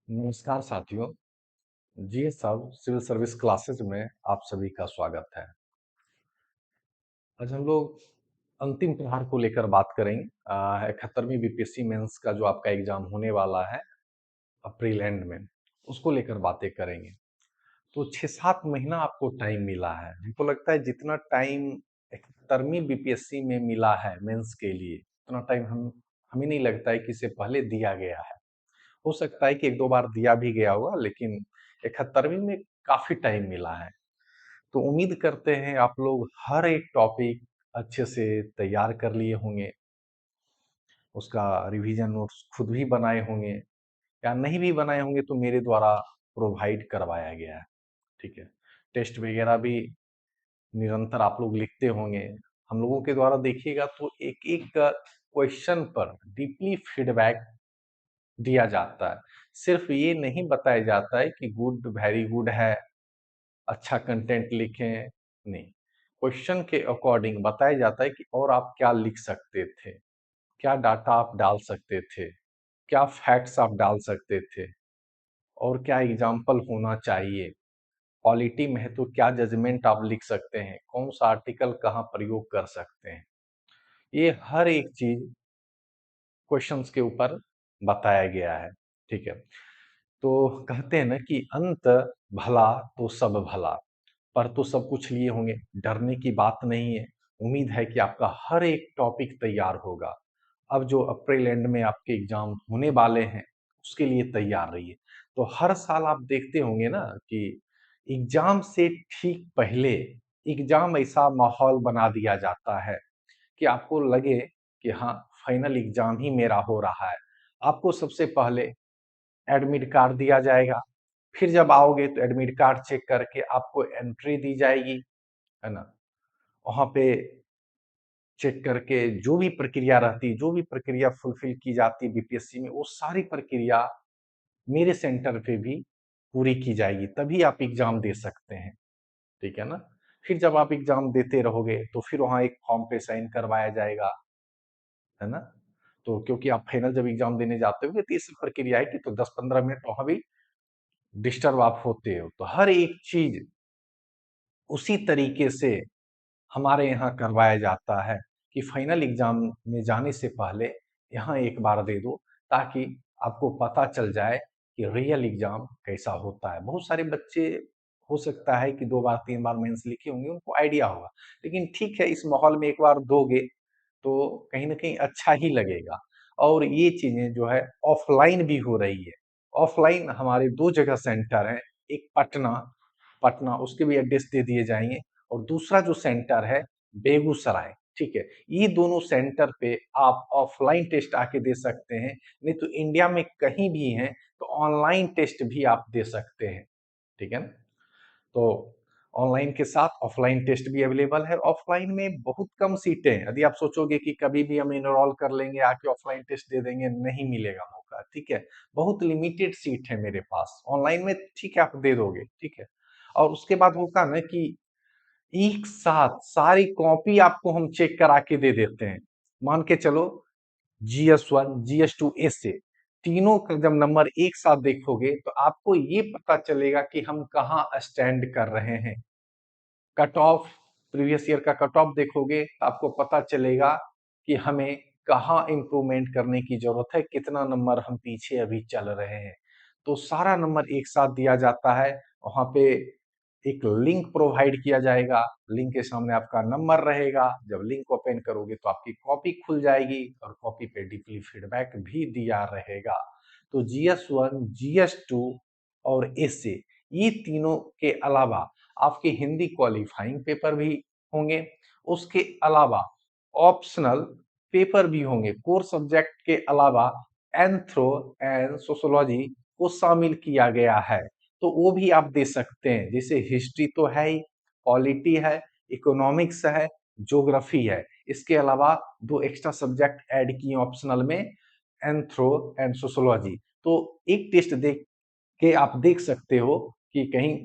नमस्कार साथियों। जी सब सिविल सर्विस क्लासेज में आप सभी का स्वागत है। आज हम लोग अंतिम प्रहार को लेकर बात करेंगे। 71वीं बीपीएससी मेंस का जो आपका एग्जाम होने वाला है अप्रैल एंड में, उसको लेकर बातें करेंगे। तो 6-7 महीना आपको टाइम मिला है। हमको लगता है जितना टाइम 71वीं बीपीएससी में मिला है मेंस के लिए, उतना टाइम हमें नहीं लगता है कि इससे पहले दिया गया है। हो सकता है कि एक दो बार दिया भी गया होगा, लेकिन 71वीं में काफी टाइम मिला है। तो उम्मीद करते हैं आप लोग हर एक टॉपिक अच्छे से तैयार कर लिए होंगे, उसका रिवीजन नोट्स खुद भी बनाए होंगे, या नहीं भी बनाए होंगे तो मेरे द्वारा प्रोवाइड करवाया गया है। ठीक है। टेस्ट वगैरह भी निरंतर आप लोग लिखते होंगे। हम लोगों के द्वारा देखिएगा तो एक एक क्वेश्चन पर डीपली फीडबैक दिया जाता है। सिर्फ ये नहीं बताया जाता है कि गुड वेरी गुड है, अच्छा कंटेंट लिखें, नहीं। क्वेश्चन के अकॉर्डिंग बताया जाता है कि और आप क्या लिख सकते थे, क्या डाटा आप डाल सकते थे, क्या फैक्ट्स आप डाल सकते थे, और क्या एग्जाम्पल होना चाहिए। पॉलिटी में है तो क्या जजमेंट आप लिख सकते हैं, कौन सा आर्टिकल कहाँ प्रयोग कर सकते हैं। ये हर एक चीज क्वेश्चंस के ऊपर बताया गया है। ठीक है। तो कहते हैं ना कि अंत भला तो सब भला। पर तो सब कुछ लिए होंगे, डरने की बात नहीं है। उम्मीद है कि आपका हर एक टॉपिक तैयार होगा। अब जो अप्रैल एंड में आपके एग्जाम होने वाले हैं, उसके लिए तैयार रहिए। तो हर साल आप देखते होंगे ना कि एग्जाम से ठीक पहले एग्जाम ऐसा माहौल बना दिया जाता है कि आपको लगे कि हाँ, फाइनल एग्जाम ही मेरा हो रहा है। आपको सबसे पहले एडमिट कार्ड दिया जाएगा। फिर जब आओगे तो एडमिट कार्ड चेक करके आपको एंट्री दी जाएगी, है ना। वहाँ पे चेक करके जो भी प्रक्रिया रहती, जो भी प्रक्रिया फुलफिल की जाती बीपीएससी में, वो सारी प्रक्रिया मेरे सेंटर पे भी पूरी की जाएगी, तभी आप एग्जाम दे सकते हैं। ठीक है ना। फिर जब आप एग्जाम देते रहोगे तो फिर वहाँ एक फॉर्म पे साइन करवाया जाएगा, है ना। तो क्योंकि आप फाइनल जब एग्जाम देने जाते होगे तो ये सब प्रक्रिया है कि तो 10-15 मिनट वहाँ भी डिस्टर्ब आप होते हो। तो हर एक चीज उसी तरीके से हमारे यहाँ करवाया जाता है कि फाइनल एग्जाम में जाने से पहले यहाँ एक बार दे दो, ताकि आपको पता चल जाए कि रियल एग्जाम कैसा होता है। बहुत सारे बच्चे हो सकता है कि 2 बार 3 बार मेंस लिखे होंगे, उनको आइडिया होगा। लेकिन ठीक है, इस माहौल में एक बार दोगे तो कहीं न कहीं अच्छा ही लगेगा। और ये चीज़ें जो है ऑफ़लाइन भी हो रही है। ऑफ़लाइन हमारे 2 जगह सेंटर हैं, एक पटना पटना उसके भी एड्रेस दे दिए जाएँगे, और दूसरा जो सेंटर है बेगूसराय, ठीक है? ये दोनों सेंटर पे आप ऑफ़लाइन टेस्ट आके दे सकते हैं, नहीं तो इंडिया में कहीं भी हैं तो ऑनलाइन टेस्ट भी आप दे सकते हैं, ठीक है ना? तो ऑनलाइन के साथ ऑफलाइन टेस्ट भी अवेलेबल है। ऑफलाइन में बहुत कम सीटें हैं। यदि आप सोचोगे कि कभी भी हम एनरोल कर लेंगे, आके ऑफलाइन टेस्ट दे देंगे, नहीं मिलेगा मौका, ठीक है? बहुत लिमिटेड सीट है मेरे पास। ऑनलाइन में ठीक है, आप दे दोगे, ठीक है? और उसके बाद होगा ना कि एक साथ सारी कॉपी आपको हम चेक करा के दे देते हैं। मान के चलो जीएस 1, जीएस 2 ऐसे तीनों का जब नंबर एक साथ देखोगे तो आपको ये पता चलेगा कि हम कहाँ स्टैंड कर रहे हैं। कट ऑफ, प्रीवियस ईयर का कट ऑफ देखोगे तो आपको पता चलेगा कि हमें कहाँ इम्प्रूवमेंट करने की जरूरत है, कितना नंबर हम पीछे अभी चल रहे हैं। तो सारा नंबर एक साथ दिया जाता है। वहाँ पे एक लिंक प्रोवाइड किया जाएगा, लिंक के सामने आपका नंबर रहेगा। जब लिंक ओपन करोगे तो आपकी कॉपी खुल जाएगी, और कॉपी पे डीपली फीडबैक भी दिया रहेगा। तो जीएस 1, जीएस 2 और एसे, ये तीनों के अलावा आपके हिंदी क्वालिफाइंग पेपर भी होंगे। उसके अलावा ऑप्शनल पेपर भी होंगे। कोर सब्जेक्ट के अलावा एंथ्रो एंड सोशियोलॉजी को शामिल किया गया है, तो वो भी आप दे सकते हैं। जैसे हिस्ट्री तो है ही, पॉलिटी है, इकोनॉमिक्स है, ज्योग्राफी है। इसके अलावा 2 एक्स्ट्रा सब्जेक्ट ऐड किए ऑप्शनल में, एंथ्रो एंड सोशियोलॉजी। तो एक टेस्ट देख के आप देख सकते हो कि कहीं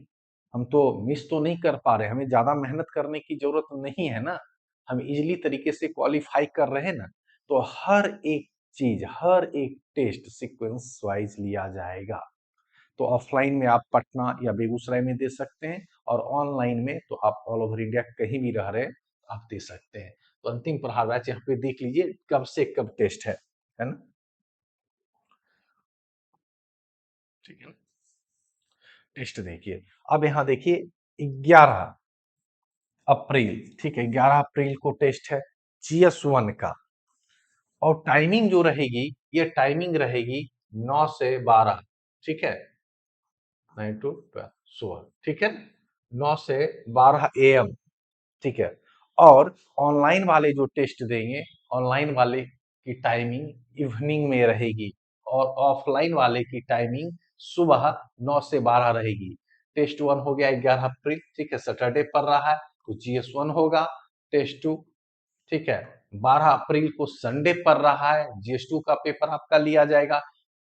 हम तो मिस तो नहीं कर पा रहे, हमें ज़्यादा मेहनत करने की ज़रूरत नहीं है ना, हम ईज़िली तरीके से क्वालीफाई कर रहे हैं ना। तो हर एक चीज़, हर एक टेस्ट सीक्वेंस वाइज़ लिया जाएगा। तो ऑफलाइन में आप पटना या बेगूसराय में दे सकते हैं, और ऑनलाइन में तो आप ऑल ओवर इंडिया कहीं भी रह रहे आप दे सकते हैं। तो अंतिम प्रहार बैच यहाँ पे देख लीजिए कब से कब टेस्ट है ना? ठीक है, टेस्ट देखिए। अब यहाँ देखिए 11 अप्रैल, ठीक है, 11 अप्रैल को टेस्ट है GS1 का। और टाइमिंग जो रहेगी, ये टाइमिंग रहेगी 9 से 12, ठीक है, 9 to 12 सुबह, ठीक है, 9 से 12 AM, ठीक है। और ऑनलाइन वाले जो टेस्ट देंगे, ऑनलाइन वाले की टाइमिंग इवनिंग में रहेगी, और ऑफलाइन वाले की टाइमिंग सुबह 9 से 12 रहेगी। टेस्ट 1 हो गया 11 अप्रैल, ठीक है, सैटरडे पड़ रहा है तो GS1 होगा। टेस्ट 2, ठीक है, 12 अप्रैल को संडे पड़ रहा है, GS2 का पेपर आपका लिया जाएगा।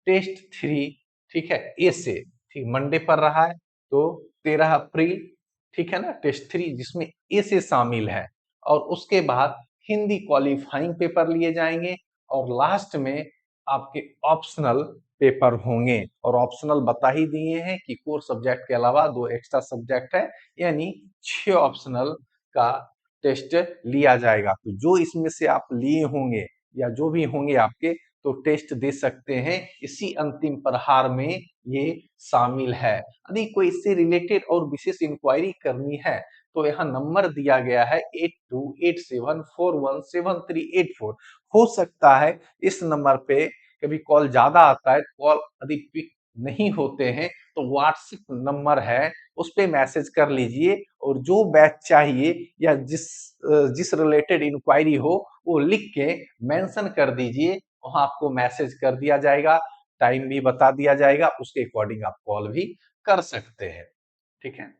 टेस्ट 3, ठीक है, ए से, ठीक, मंडे पड़ रहा है तो 13 अप्रैल, ठीक है ना, टेस्ट 3 जिसमें ए से शामिल है। और उसके बाद हिंदी क्वालिफाइंग पेपर लिए जाएंगे, और लास्ट में आपके ऑप्शनल पेपर होंगे। और ऑप्शनल बता ही दिए हैं कि कोर सब्जेक्ट के अलावा 2 एक्स्ट्रा सब्जेक्ट है, यानी 6 ऑप्शनल का टेस्ट लिया जाएगा। तो जो इसमें से आप लिए होंगे या जो भी होंगे आपके, तो टेस्ट दे सकते हैं, इसी अंतिम प्रहार में ये शामिल है। यदि कोई इससे रिलेटेड और विशेष इंक्वायरी करनी है तो यहाँ नंबर दिया गया है 8287417384। हो सकता है इस नंबर पे कभी कॉल ज्यादा आता है, कॉल यदि पिक नहीं होते हैं तो व्हाट्सएप नंबर है, उस पे मैसेज कर लीजिए, और जो बैच चाहिए या जिस रिलेटेड इंक्वायरी हो वो लिख के मेंशन कर दीजिए, वहां आपको मैसेज कर दिया जाएगा, टाइम भी बता दिया जाएगा, उसके अकॉर्डिंग आप कॉल भी कर सकते हैं, ठीक है।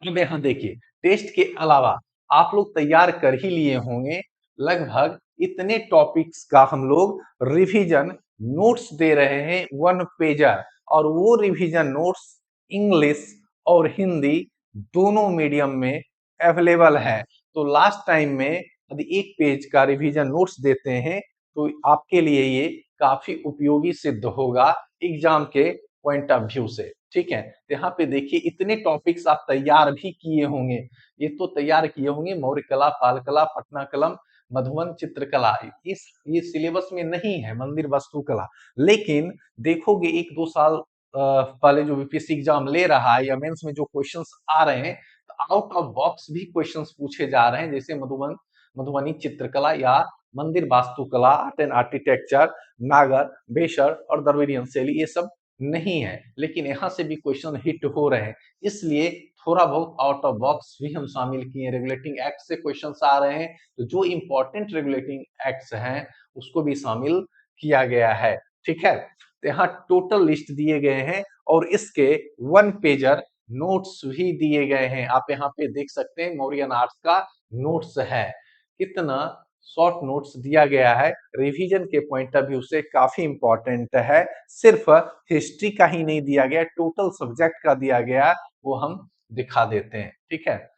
अब यहाँ देखिए, टेस्ट के अलावा आप लोग तैयार कर ही लिए होंगे लगभग इतने टॉपिक्स का हम लोग रिवीजन नोट्स दे रहे हैं 1 पेजर, और वो रिवीजन नोट्स इंग्लिश और हिंदी दोनों मीडियम में अवेलेबल है। तो लास्ट टाइम में यदि 1 पेज का रिवीजन नोट्स देते हैं तो आपके लिए ये काफी उपयोगी सिद्ध होगा एग्जाम के पॉइंट ऑफ व्यू से, ठीक है। तो यहाँ पे देखिए इतने टॉपिक्स आप तैयार भी किए होंगे, ये तो तैयार किए होंगे मौर्य कला, पाल कला, पटना कलम, मधुबन चित्रकला, इस ये सिलेबस में नहीं है, मंदिर वास्तुकला। लेकिन देखोगे 1-2 साल पहले जो बीपीएससी एग्जाम ले रहा है या मेंस में जो क्वेश्चंस आ रहे हैं, तो आउट ऑफ बॉक्स भी क्वेश्चंस पूछे जा रहे हैं, जैसे मधुबनी चित्रकला या मंदिर वास्तुकला, आर्ट एंड आर्किटेक्चर, नागर, बेशर और द्रविडियन शैली, ये सब नहीं है, लेकिन यहाँ से भी क्वेश्चन हिट हो रहे हैं, इसलिए थोड़ा बहुत आउट ऑफ बॉक्स भी हम शामिल किए। रेगुलेटिंग एक्ट से क्वेश्चंस आ रहे हैं, तो जो इंपॉर्टेंट रेगुलेटिंग एक्ट्स हैं उसको भी शामिल किया गया है, ठीक है। तो यहाँ टोटल लिस्ट दिए गए हैं, और इसके 1 पेजर नोट्स भी दिए गए हैं, आप यहाँ पे देख सकते हैं मौर्यन आर्ट्स का नोट्स है, कितना शॉर्ट नोट्स दिया गया है, रिवीजन के पॉइंट ऑफ व्यू से काफी इंपॉर्टेंट है। सिर्फ हिस्ट्री का ही नहीं दिया गया, टोटल सब्जेक्ट का दिया गया, वो हम दिखा देते हैं, ठीक है।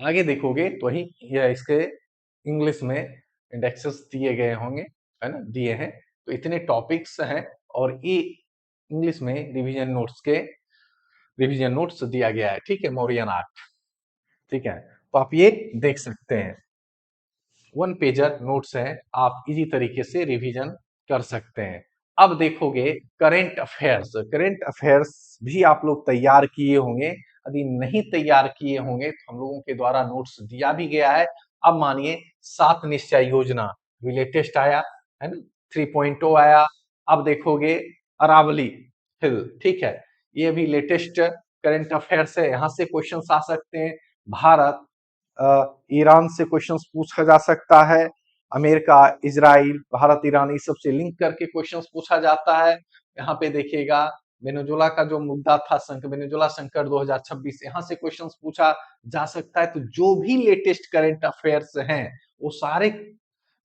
आगे देखोगे तो वही इसके इंग्लिश में इंडेक्सेस दिए गए होंगे, है ना, दिए हैं। तो इतने टॉपिक्स हैं, और ये इंग्लिश में रिवीजन नोट्स दिया गया है, ठीक है, मौर्यन आर्ट, ठीक है। तो आप ये देख सकते हैं 1 पेजर नोट्स है, आप इजी तरीके से रिवीजन कर सकते हैं। अब देखोगे करंट अफेयर्स भी आप लोग तैयार किए होंगे, यदि नहीं तैयार किए होंगे तो हम लोगों के द्वारा नोट्स दिया भी गया है। अब मानिए 7 निश्चय योजना लेटेस्ट आया है ना, 3.0 आया। अब देखोगे अरावली हिल, ठीक है, ये भी लेटेस्ट करंट अफेयर्स है, यहाँ से क्वेश्चन आ सकते हैं। भारत ईरान से क्वेश्चंस पूछा जा सकता है, अमेरिका, इजराइल, भारत, ईरान, इस सब से लिंक करके क्वेश्चंस पूछा जाता है। यहाँ पे देखिएगा वेनेजुला का जो मुद्दा था, वेनेजुला संकट 2026, यहाँ से क्वेश्चंस पूछा जा सकता है। तो जो भी लेटेस्ट करंट अफेयर्स हैं वो सारे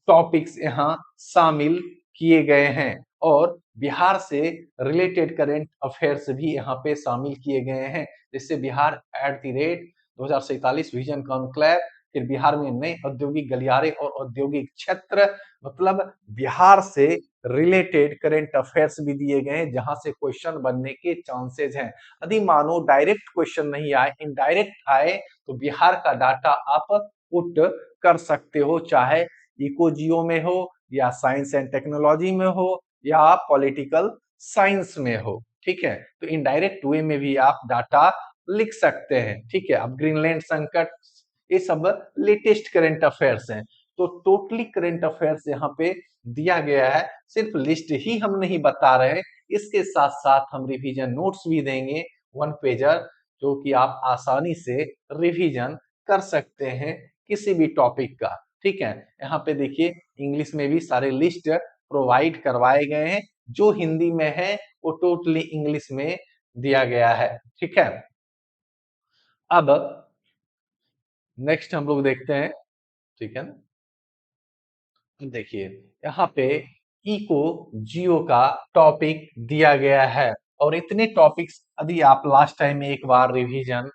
टॉपिक्स यहाँ शामिल किए गए हैं, और बिहार से रिलेटेड करंट अफेयर्स भी यहाँ पे शामिल किए गए हैं, जैसे बिहार @ 2047 विजन कॉन्क्लेव फिर बिहार में नए औद्योगिक गलियारे और औद्योगिक क्षेत्र, मतलब बिहार से रिलेटेड करंट अफेयर्स भी दिए गए हैं जहां से क्वेश्चन बनने के चांसेस हैं। यदि मानो डायरेक्ट क्वेश्चन नहीं आए, इनडायरेक्ट आए, तो बिहार का डाटा आप पुट कर सकते हो, चाहे इको जियो में हो या साइंस एंड टेक्नोलॉजी में हो या पॉलिटिकल साइंस में हो। ठीक है, तो इनडायरेक्ट वे में भी आप डाटा लिख सकते हैं। ठीक है, अब ग्रीनलैंड संकट, ये सब लेटेस्ट करंट अफेयर्स हैं। तो टोटली करंट अफेयर्स यहाँ पे दिया गया है, सिर्फ लिस्ट ही हम नहीं बता रहे, इसके साथ साथ हम रिवीजन नोट्स भी देंगे, वन पेजर, जो कि आप आसानी से रिवीजन कर सकते हैं किसी भी टॉपिक का। ठीक है, यहाँ पे देखिए इंग्लिश में भी सारे लिस्ट प्रोवाइड करवाए गए हैं, जो हिंदी में है वो टोटली इंग्लिश में दिया गया है। ठीक है, अब नेक्स्ट हम लोग देखते हैं। ठीक है ना, देखिए यहाँ पे इको जियो का टॉपिक दिया गया है, और इतने टॉपिक्स यदि आप लास्ट टाइम में एक बार रिवीजन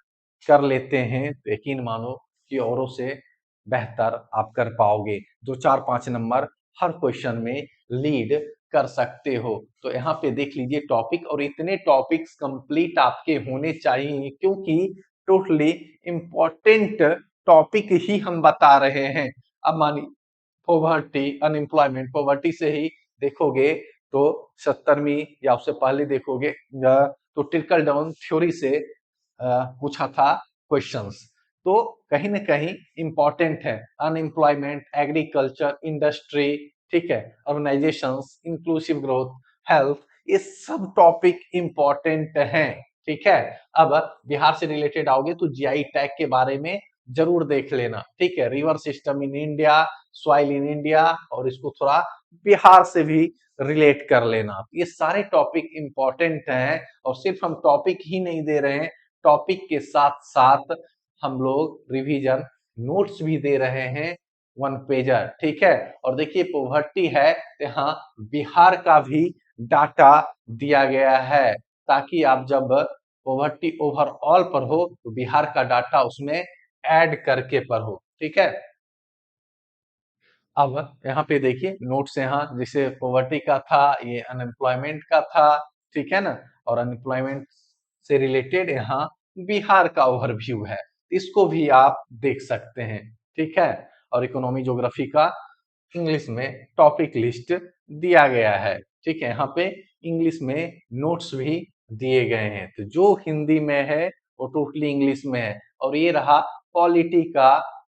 कर लेते हैं तो यकीन मानो कि औरों से बेहतर आप कर पाओगे, जो 4-5 नंबर हर क्वेश्चन में लीड कर सकते हो। तो यहाँ पे देख लीजिए टॉपिक, और इतने टॉपिक्स कंप्लीट आपके होने चाहिए, क्योंकि टोटली इम्पोर्टेंट टॉपिक ही हम बता रहे हैं। अब मानिए पॉवर्टी, अनएम्प्लॉयमेंट, पॉवर्टी से ही देखोगे तो 70वीं या उससे पहले देखोगे तो ट्रिकल डाउन थ्योरी से पूछा था क्वेश्चंस, तो कहीं ना कहीं इंपॉर्टेंट है। अनएम्प्लॉयमेंट, एग्रीकल्चर, इंडस्ट्री, ठीक है, ऑर्गेनाइजेशंस, इंक्लूसिव ग्रोथ, हेल्थ, ये सब टॉपिक इंपॉर्टेंट हैं। ठीक है, अब बिहार से रिलेटेड आओगे तो जीआई टैग के बारे में जरूर देख लेना। ठीक है, river system in India, soil in India, और इसको थोड़ा बिहार से भी रिलेट कर लेना। ये सारे टॉपिक इंपॉर्टेंट हैं, और सिर्फ हम टॉपिक ही नहीं दे रहे हैं, टॉपिक के साथ साथ हम लोग रिवीजन नोट्स भी दे रहे हैं, वन पेजर। ठीक है, और देखिए पॉवर्टी है, यहाँ बिहार का भी डाटा दिया गया है, ताकि आप जब पॉवर्टी ओवरऑल पर हो तो बिहार का डाटा उसमें ऐड करके पढ़ो। ठीक है, अब यहाँ पे देखिए नोट्स, यहाँ जैसे पॉवर्टी का था, ये अनएम्प्लॉयमेंट का था। ठीक है ना, और अनएम्प्लॉयमेंट से रिलेटेड यहाँ बिहार का ओवरव्यू है, इसको भी आप देख सकते हैं। ठीक है, और इकोनॉमी ज्योग्राफी का इंग्लिश में टॉपिक लिस्ट दिया गया है। ठीक है, यहाँ पे इंग्लिश में नोट्स भी दिए गए हैं, तो जो हिंदी में है वो टोटली इंग्लिश में है। और ये रहा पॉलिटी का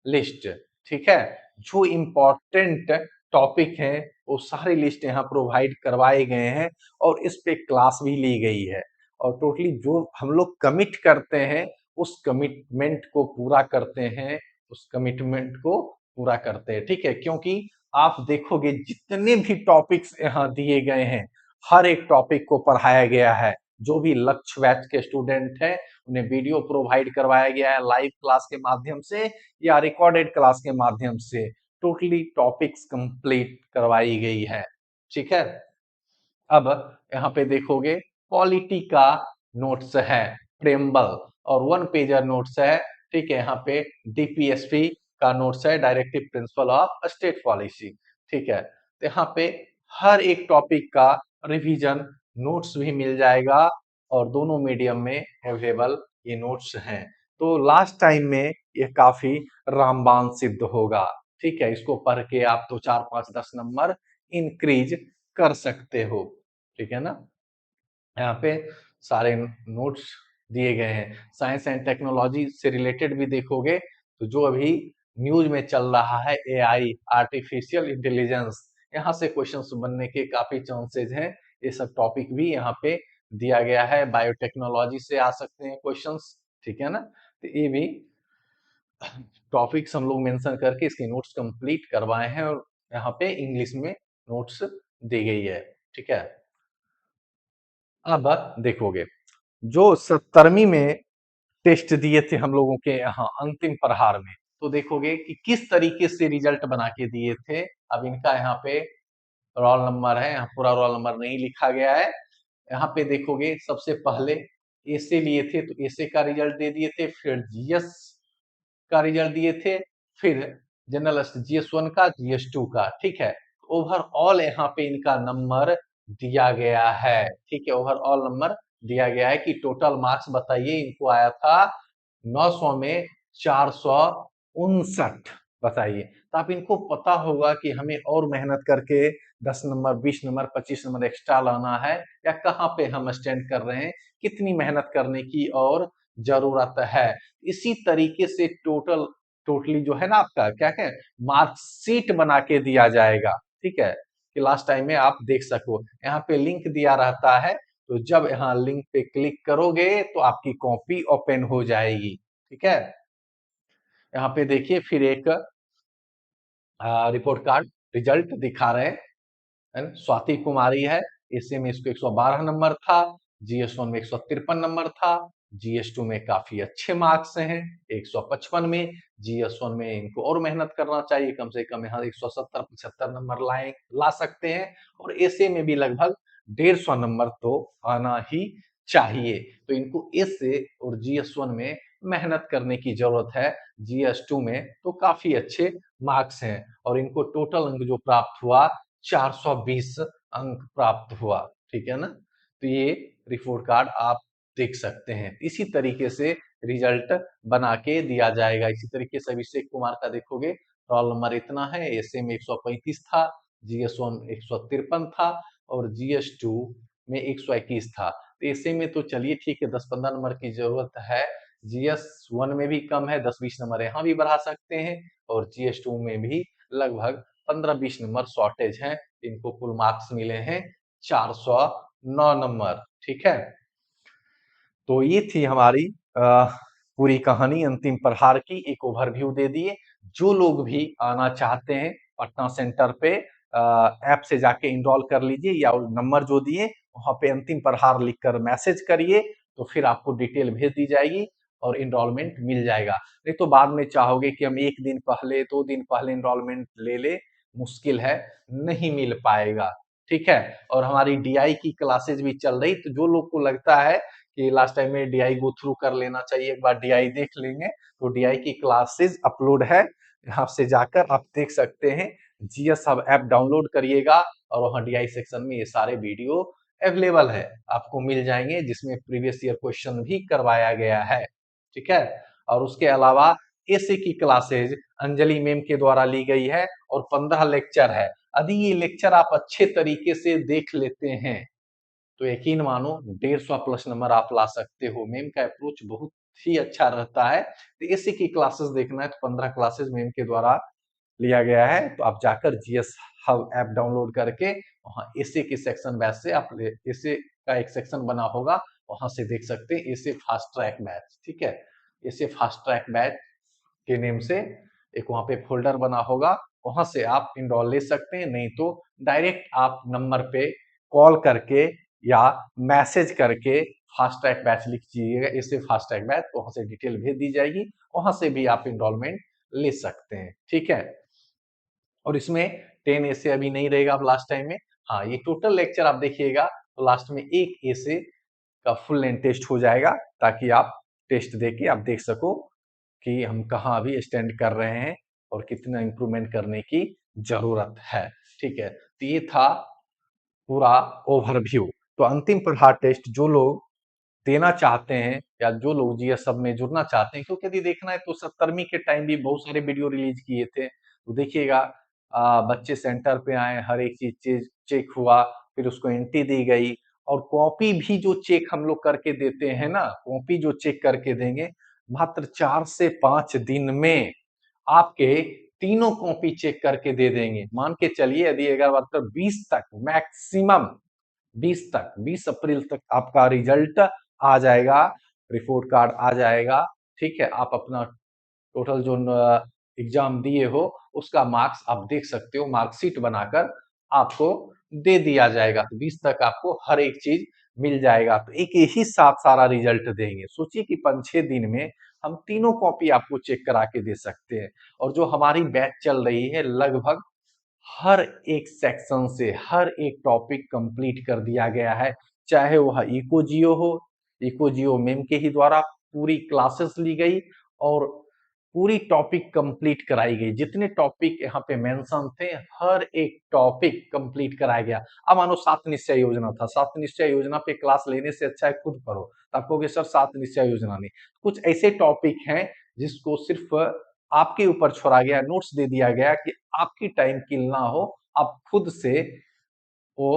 लिस्ट। ठीक है, जो इम्पोर्टेंट टॉपिक है वो सारी लिस्ट यहाँ प्रोवाइड करवाए गए हैं, और इस पे क्लास भी ली गई है, और टोटली जो हम लोग कमिट करते हैं उस कमिटमेंट को पूरा करते हैं, उस कमिटमेंट को पूरा करते हैं। ठीक है, क्योंकि आप देखोगे जितने भी टॉपिक्स यहाँ दिए गए हैं, हर एक टॉपिक को पढ़ाया गया है। जो भी लक्ष्य बैच के स्टूडेंट हैं उन्हें वीडियो प्रोवाइड करवाया गया है लाइव क्लास के माध्यम से या रिकॉर्डेड क्लास के माध्यम से, टोटली टॉपिक्स कंप्लीट करवाई गई है। ठीक है, अब यहाँ पे देखोगे पॉलिटी का नोट्स है, प्रेम्बल, और वन पेजर नोट्स है। ठीक है, यहाँ पे डीपीएसपी का नोट्स है, directive principle of state policy. ठीक है, तो यहाँ पे हर एक टॉपिक का रिवीजन नोट्स भी मिल जाएगा, और दोनों मीडियम में अवेलेबल ये नोट्स हैं। तो लास्ट टाइम में ये काफी रामबाण सिद्ध होगा। ठीक है, इसको पढ़ के आप तो 4-5-10 नंबर इंक्रीज कर सकते हो। ठीक है ना, यहाँ पे सारे नोट्स दिए गए हैं। साइंस एंड टेक्नोलॉजी से रिलेटेड भी देखोगे तो जो अभी न्यूज में चल रहा है, एआई, आर्टिफिशियल इंटेलिजेंस, यहाँ से क्वेश्चंस बनने के काफी चांसेस हैं। ये सब टॉपिक भी यहाँ पे दिया गया है। बायोटेक्नोलॉजी से आ सकते हैं क्वेश्चंस। ठीक है ना, तो ये भी टॉपिक्स हम लोग मेंशन करके इसके नोट्स कंप्लीट करवाए हैं, और यहाँ पे इंग्लिश में नोट्स दी गई है। ठीक है, अब देखोगे जो 70वीं में टेस्ट दिए थे हम लोगों के यहाँ अंतिम प्रहार में, तो देखोगे कि किस तरीके से रिजल्ट बना के दिए थे। अब इनका यहाँ पे रोल नंबर है, यहाँ पूरा रोल नंबर नहीं लिखा गया है। यहाँ पे देखोगे सबसे पहले एसे लिए थे तो एसे का रिजल्ट दे दिए थे, फिर जीएस का रिजल्ट दिए थे, फिर जनरल GS1 का, GS2 का, ठीक है। ओवरऑल यहाँ पे इनका नंबर दिया गया है, ठीक है। ओवरऑल नंबर दिया गया है कि टोटल मार्क्स बताइए, इनको आया था 900 में 459, बताइए। तो आप इनको पता होगा कि हमें और मेहनत करके 10 नंबर, 20 नंबर, 25 नंबर एक्स्ट्रा लाना है, या कहाँ पे हम स्टैंड कर रहे हैं, कितनी मेहनत करने की और जरूरत है। इसी तरीके से टोटली जो है ना आपका क्या है, मार्कशीट बना के दिया जाएगा, ठीक है, कि लास्ट टाइम में आप देख सको। यहाँ पे लिंक दिया रहता है, तो जब यहाँ लिंक पे क्लिक करोगे तो आपकी कॉपी ओपन हो जाएगी, ठीक है। यहाँ पे देखिए फिर एक रिपोर्ट कार्ड रिजल्ट दिखा रहे हैं, है ना। स्वाति कुमारी है, एसए में इसको 112 नंबर था, GS1 में 153 नंबर था, GS2 में काफी अच्छे मार्क्स हैं 155 में, GS1 में इनको और मेहनत करना चाहिए, कम से कम यहाँ 170-75 नंबर ला सकते हैं, और एसए में भी लगभग 150 नंबर तो आना ही चाहिए। तो इनको एसए और GS1 में मेहनत करने की जरूरत है, GS2 में तो काफी अच्छे मार्क्स हैं, और इनको टोटल अंक जो प्राप्त हुआ 420 अंक प्राप्त हुआ, ठीक है ना। तो ये रिपोर्ट कार्ड आप देख सकते हैं। इसी तरीके से रिजल्ट बना के दिया जाएगा। इसी तरीके से अभिषेक कुमार का देखोगे, रोल नंबर इतना है, एसए में 135 था, GS1 153 था, और GS2 में 121 था। तो एसए में तो चलिए ठीक है, 10-15 नंबर की जरूरत है, GS1 में भी कम है, 10-20 नंबर यहाँ भी बढ़ा सकते हैं, और GS2 में भी लगभग 15-20 नंबर शॉर्टेज हैं। इनको कुल मार्क्स मिले हैं 409 नंबर, ठीक है। तो ये थी हमारी पूरी कहानी अंतिम प्रहार की, एक ओवरव्यू दे दिए। जो लोग भी आना चाहते हैं पटना सेंटर पे, ऐप से जाके इनरोल कर लीजिए, या नंबर जो दिए वहां पे अंतिम प्रहार लिखकर मैसेज करिए, तो फिर आपको डिटेल भेज दी जाएगी और इनरोलमेंट मिल जाएगा। नहीं तो बाद में चाहोगे कि हम 1 दिन पहले, 2 दिन पहले इनरोलमेंट ले, मुश्किल है, नहीं मिल पाएगा, ठीक है। और हमारी डीआई की क्लासेज भी चल रही, तो जो लोग को लगता है कि लास्ट टाइम में डीआई गो थ्रू कर लेना चाहिए, एक बार डीआई देख लेंगे, तो डीआई की क्लासेस अपलोड है, यहाँ से जाकर आप देख सकते हैं। जीएस हब ऐप डाउनलोड करिएगा, और वहाँ डीआई सेक्शन में ये सारे वीडियो अवेलेबल है, आपको मिल जाएंगे, जिसमें प्रीवियस ईयर क्वेश्चन भी करवाया गया है, ठीक है। और उसके अलावा एसए की क्लासेज अंजलि मैम के द्वारा ली गई है, और 15 लेक्चर है। यदि ये लेक्चर आप अच्छे तरीके से देख लेते हैं, तो यकीन मानो 150 प्लस नंबर आप ला सकते हो। मैम का अप्रोच बहुत ही अच्छा रहता है। तो एसए की क्लासेस देखना है तो 15 क्लासेस मैम के द्वारा लिया गया है, तो आप जाकर जीएस हब ऐप डाउनलोड करके वहाँ एसए के सेक्शन बैच से आप एसए का एक सेक्शन बना होगा, वहां से देख सकते हैं एसए फास्ट ट्रैक बैच, ठीक है। एसए फास्ट ट्रैक बैच के नेम से एक वहां पे फोल्डर बना होगा, वहां से आप इनरोल ले सकते हैं। नहीं तो डायरेक्ट आप नंबर पे कॉल करके या मैसेज करके फास्ट ट्रैक बैच लिख दीजिएगा, इससे फास्ट ट्रैक बैच, वहां से डिटेल भेज दी जाएगी, वहां से भी आप इनरोलमेंट ले सकते हैं, ठीक है। और इसमें 10 ऐसे अभी नहीं रहेगा अब लास्ट टाइम में। हाँ, ये टोटल लेक्चर आप देखिएगा तो लास्ट में एक ऐसे का फुल लेंथ टेस्ट हो जाएगा, ताकि आप टेस्ट देके आप देख सको कि हम कहाँ अभी स्टैंड कर रहे हैं और कितना इंप्रूवमेंट करने की जरूरत है, ठीक है। तो ये था पूरा ओवरव्यू। तो अंतिम प्रहार टेस्ट जो लोग देना चाहते हैं, या जो लोग जीएस सब में जुड़ना चाहते हैं, क्योंकि यदि देखना है तो 70वीं के टाइम भी बहुत सारे वीडियो रिलीज किए थे, तो देखिएगा बच्चे सेंटर पे आए, हर एक चीज चेक हुआ, फिर उसको एंट्री दी गई, और कॉपी भी जो चेक हम लोग करके देते हैं ना, कॉपी जो चेक करके देंगे, मात्र 4 से 5 दिन में आपके तीनों कॉपी चेक करके दे देंगे। मान के चलिए यदि अगर मतलब 20 तक, मैक्सिमम 20 तक, 20 अप्रैल तक आपका रिजल्ट आ जाएगा, रिपोर्ट कार्ड आ जाएगा, ठीक है। आप अपना टोटल जो एग्जाम दिए हो उसका मार्क्स आप देख सकते हो, मार्कशीट बनाकर आपको दे दिया जाएगा। तो 20 तक आपको हर एक चीज मिल जाएगा, तो एक ही साथ सारा रिजल्ट देंगे। सोचिए कि 5-6 दिन में हम तीनों कॉपी आपको चेक करा के दे सकते हैं। और जो हमारी बैच चल रही है, लगभग हर एक सेक्शन से हर एक टॉपिक कंप्लीट कर दिया गया है, चाहे वह इको जियो हो, इको जियो मेम के ही द्वारा पूरी क्लासेस ली गई, और पूरी टॉपिक कंप्लीट कराई गई। जितने टॉपिक यहाँ पे मेंशन थे, हर एक टॉपिक कंप्लीट कराया गया। अब मानो 7 निश्चय योजना था, 7 निश्चय योजना पे क्लास लेने से अच्छा है खुद पढ़ो। तो आप कहोगे सर 7 निश्चय योजना नहीं। कुछ ऐसे टॉपिक हैं जिसको सिर्फ आपके ऊपर छोड़ा गया, नोट्स दे दिया गया कि आपकी टाइम किल ना हो, आप खुद से वो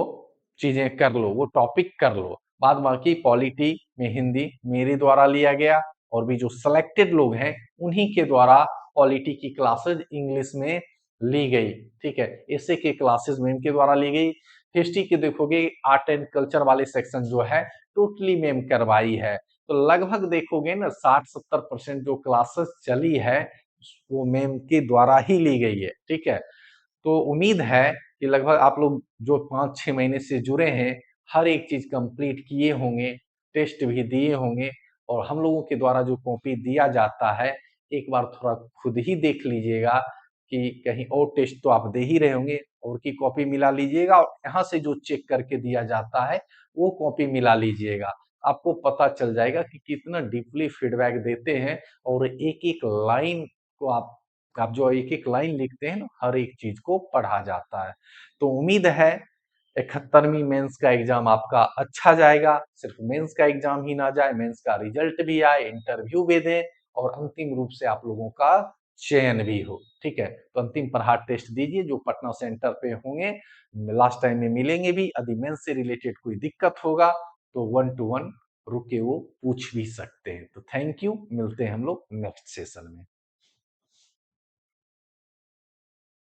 चीजें कर लो, वो टॉपिक कर लो। बाद बाकी पॉलिटी में हिंदी मेरे द्वारा लिया गया और भी जो सिलेक्टेड लोग हैं उन्हीं के द्वारा पॉलिटी की क्लासेस इंग्लिश में ली गई। ठीक है, ऐसे की क्लासेस मैम के द्वारा ली गई। हिस्ट्री की देखोगे आर्ट एंड कल्चर वाले सेक्शन जो है टोटली मैम करवाई है। तो लगभग देखोगे ना 60-70% जो क्लासेस चली है वो मैम के द्वारा ही ली गई है। ठीक है, तो उम्मीद है कि लगभग आप लोग जो 5-6 महीने से जुड़े हैं, हर एक चीज़ कंप्लीट किए होंगे, टेस्ट भी दिए होंगे और हम लोगों के द्वारा जो कॉपी दिया जाता है, एक बार थोड़ा खुद ही देख लीजिएगा कि कहीं और टेस्ट तो आप दे ही रहे होंगे और की कॉपी मिला लीजिएगा और यहाँ से जो चेक करके दिया जाता है, वो कॉपी मिला लीजिएगा। आपको पता चल जाएगा कि कितना डीपली फीडबैक देते हैं और एक-एक लाइन को आप जो एक-एक लाइन लिखते हैं ना, हर एक चीज़ को पढ़ा जाता है। तो उम्मीद है 71वीं मेंस का एग्ज़ाम आपका अच्छा जाएगा। सिर्फ मेंस का एग्ज़ाम ही ना जाए, मेंस का रिज़ल्ट भी आए, इंटरव्यू भी दें और अंतिम रूप से आप लोगों का चयन भी हो। ठीक है? तो अंतिम प्रहार टेस्ट दीजिए जो पटना सेंटर पे होंगे। लास्ट टाइम में मिलेंगे भी। यदि मेंस से रिलेटेड कोई दिक्कत होगा तो 1 टू 1 रुक के वो पूछ भी सकते हैं। तो थैंक यू, मिलते हैं हम लोग नेक्स्ट सेशन में।